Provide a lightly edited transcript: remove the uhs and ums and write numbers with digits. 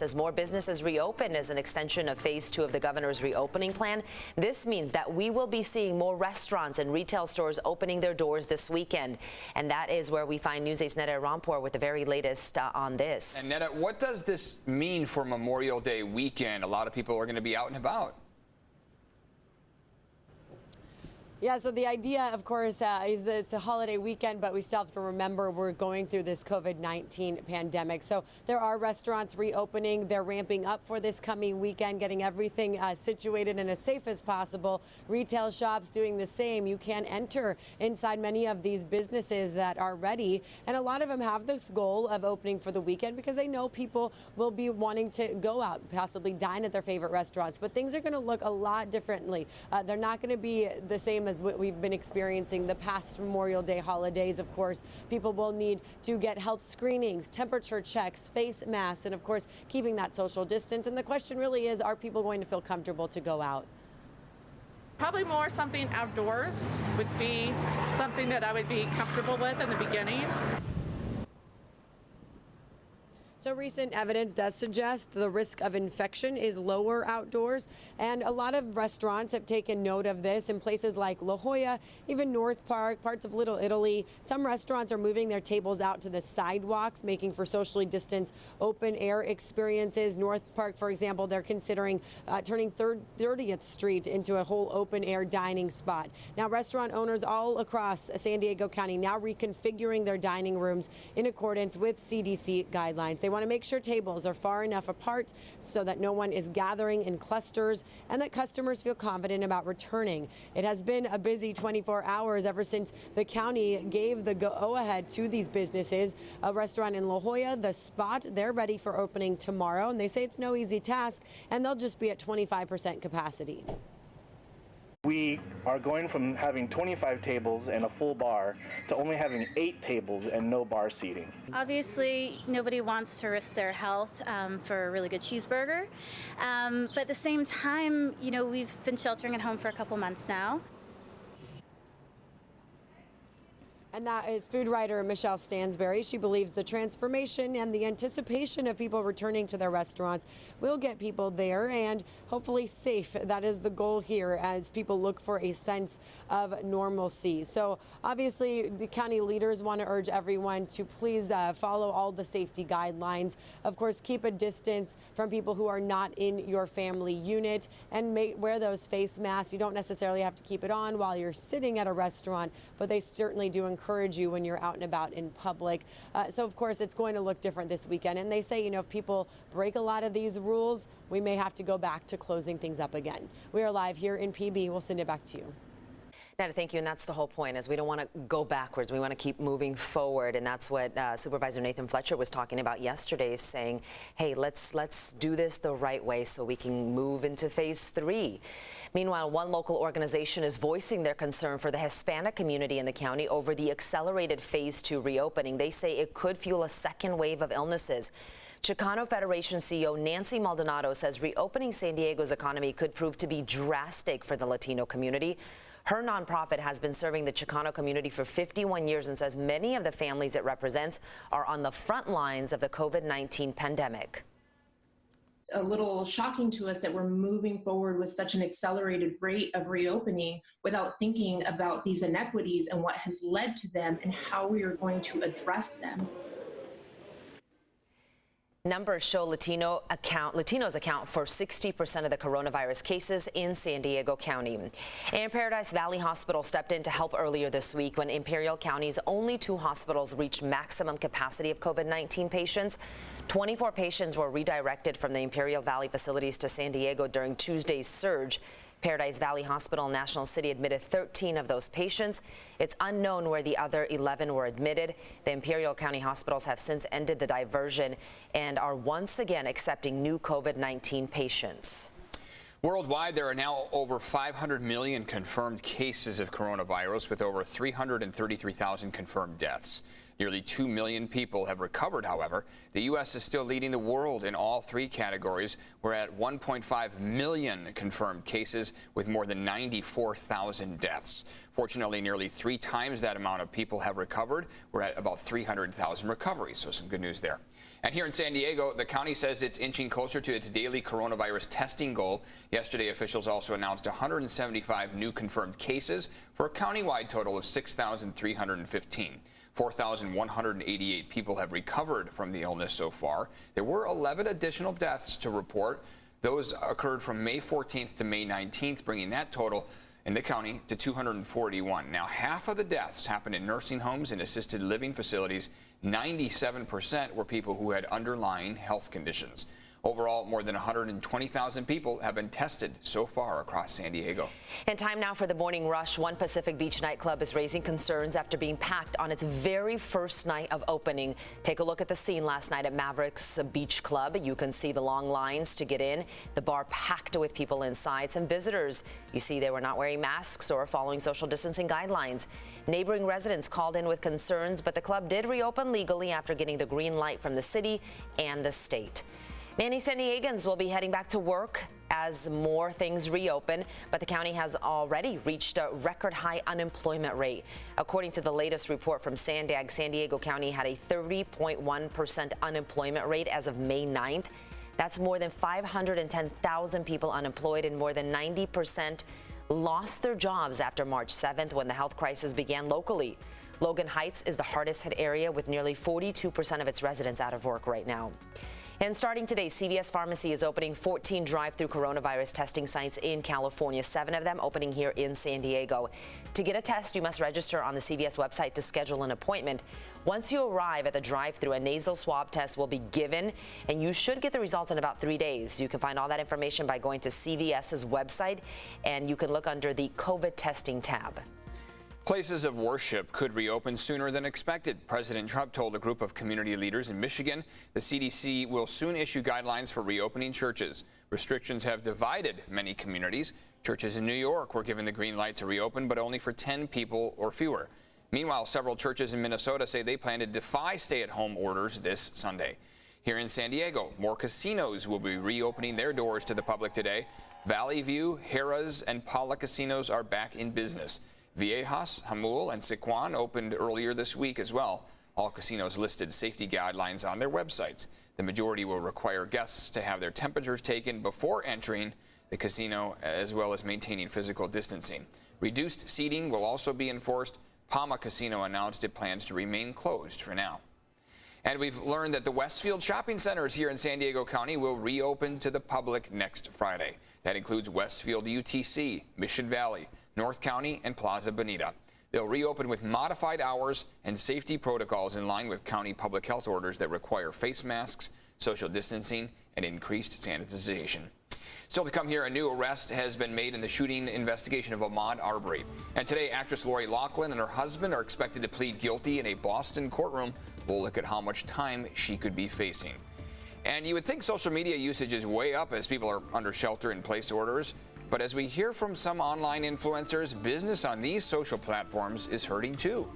As more businesses reopen as an extension of phase 2 of the governor's reopening plan, this means that we will be seeing more restaurants and retail stores opening their doors this weekend. And that is where we find News 8's Neda Rampur with the very latest on this. And Neda, what does this mean for Memorial Day weekend? A lot of people are going to be out and about. Yeah, so the idea, of course, is that it's a holiday weekend, but we still have to remember we're going through this COVID-19 pandemic. So there are restaurants reopening. They're ramping up for this coming weekend, getting everything situated and as safe as possible. Retail shops doing the same. You can enter inside many of these businesses that are ready. And a lot of them have this goal of opening for the weekend because they know people will be wanting to go out, possibly dine at their favorite restaurants. But things are going to look a lot differently. They're not going to be the same as what we've been experiencing the past Memorial Day holidays. Of course, people will need to get health screenings, temperature checks, face masks, and of course, keeping that social distance. And the question really is, are people going to feel comfortable to go out? Probably more something outdoors would be something that I would be comfortable with in the beginning. So recent evidence does suggest the risk of infection is lower outdoors, and a lot of restaurants have taken note of this in places like La Jolla, even North Park, parts of Little Italy. Some restaurants are moving their tables out to the sidewalks, making for socially distanced open air experiences. North Park, for example, they're considering turning 30th Street into a whole open air dining spot. Now, restaurant owners all across San Diego County now reconfiguring their dining rooms in accordance with CDC guidelines. They want to make sure tables are far enough apart so that no one is gathering in clusters and that customers feel confident about returning. It has been a busy 24 hours ever since the county gave the go-ahead to these businesses. A restaurant in La Jolla, The Spot, they're ready for opening tomorrow, and they say it's no easy task, and they'll just be at 25% capacity. We are going from having 25 tables and a full bar to only having 8 tables and no bar seating. Obviously, nobody wants to risk their health for a really good cheeseburger. But at the same time, you know, we've been sheltering at home for a couple months now. And that is food writer Michelle Stansberry. She believes the transformation and the anticipation of people returning to their restaurants will get people there and hopefully safe. That is the goal here as people look for a sense of normalcy. So obviously the county leaders want to urge everyone to please follow all the safety guidelines. Of course, keep a distance from people who are not in your family unit and wear those face masks. You don't necessarily have to keep it on while you're sitting at a restaurant, but they certainly do encourage you when you're out and about in public. So of course it's going to look different this weekend, and they say, you know, if people break a lot of these rules, we may have to go back to closing things up again. We are live here in PB. We'll send it back to you. Neda, thank you, and that's the whole point, is we don't want to go backwards. We want to keep moving forward, and that's what Supervisor Nathan Fletcher was talking about yesterday, saying, hey, let's do this the right way so we can move into phase 3. Meanwhile, one local organization is voicing their concern for the Hispanic community in the county over the accelerated phase 2 reopening. They say it could fuel a second wave of illnesses. Chicano Federation CEO Nancy Maldonado says reopening San Diego's economy could prove to be drastic for the Latino community. Her nonprofit has been serving the Chicano community for 51 years and says many of the families it represents are on the front lines of the COVID-19 pandemic. A little shocking to us that we're moving forward with such an accelerated rate of reopening without thinking about these inequities and what has led to them and how we are going to address them. Numbers show Latinos account for 60% of the coronavirus cases in San Diego County. And Paradise Valley Hospital stepped in to help earlier this week when Imperial County's only 2 hospitals reached maximum capacity of COVID-19 patients. 24 patients were redirected from the Imperial Valley facilities to San Diego during Tuesday's surge. Paradise Valley Hospital in National City admitted 13 of those patients. It's unknown where the other 11 were admitted. The Imperial County hospitals have since ended the diversion and are once again accepting new COVID-19 patients. Worldwide, there are now over 500 million confirmed cases of coronavirus, with over 333,000 confirmed deaths. Nearly 2 million people have recovered, however. The U.S. is still leading the world in all 3 categories. We're at 1.5 million confirmed cases with more than 94,000 deaths. Fortunately, nearly 3 times that amount of people have recovered. We're at about 300,000 recoveries, so some good news there. And here in San Diego, the county says it's inching closer to its daily coronavirus testing goal. Yesterday, officials also announced 175 new confirmed cases for a countywide total of 6,315. 4,188 people have recovered from the illness so far. There were 11 additional deaths to report. Those occurred from May 14th to May 19th, bringing that total in the county to 241. Now, half of the deaths happened in nursing homes and assisted living facilities. 97% were people who had underlying health conditions. Overall, more than 120,000 people have been tested so far across San Diego. And time now for the morning rush. One Pacific Beach nightclub is raising concerns after being packed on its very first night of opening. Take a look at the scene last night at Mavericks Beach Club. You can see the long lines to get in, the bar packed with people inside. Some visitors, you see they were not wearing masks or following social distancing guidelines. Neighboring residents called in with concerns, but the club did reopen legally after getting the green light from the city and the state. Many San Diegans will be heading back to work as more things reopen, but the county has already reached a record high unemployment rate. According to the latest report from Sandag, San Diego County had a 30.1% unemployment rate as of May 9th. That's more than 510,000 people unemployed, and more than 90% lost their jobs after March 7th when the health crisis began locally. Logan Heights is the hardest hit area with nearly 42% of its residents out of work right now. And starting today, CVS Pharmacy is opening 14 drive-through coronavirus testing sites in California, 7 of them opening here in San Diego. To get a test, you must register on the CVS website to schedule an appointment. Once you arrive at the drive-through, a nasal swab test will be given, and you should get the results in about 3 days. You can find all that information by going to CVS's website, and you can look under the COVID testing tab. Places of worship could reopen sooner than expected. President Trump told a group of community leaders in Michigan the CDC will soon issue guidelines for reopening churches. Restrictions have divided many communities. Churches in New York were given the green light to reopen, but only for 10 people or fewer. Meanwhile, several churches in Minnesota say they plan to defy stay-at-home orders this Sunday. Here in San Diego, more casinos will be reopening their doors to the public today. Valley View, Harrah's, and Paula casinos are back in business. Viejas, Jamul, and Sycuan opened earlier this week as well. All casinos listed safety guidelines on their websites. The majority will require guests to have their temperatures taken before entering the casino, as well as maintaining physical distancing. Reduced seating will also be enforced. Palma Casino announced it plans to remain closed for now. And we've learned that the Westfield shopping centers here in San Diego County will reopen to the public next Friday. That includes Westfield UTC, Mission Valley, North County, and Plaza Bonita. They'll reopen with modified hours and safety protocols in line with county public health orders that require face masks, social distancing, and increased sanitization. Still to come here, a new arrest has been made in the shooting investigation of Ahmaud Arbery. And today, actress Lori Loughlin and her husband are expected to plead guilty in a Boston courtroom. We'll look at how much time she could be facing. And you would think social media usage is way up as people are under shelter-in-place orders. But as we hear from some online influencers, business on these social platforms is hurting too.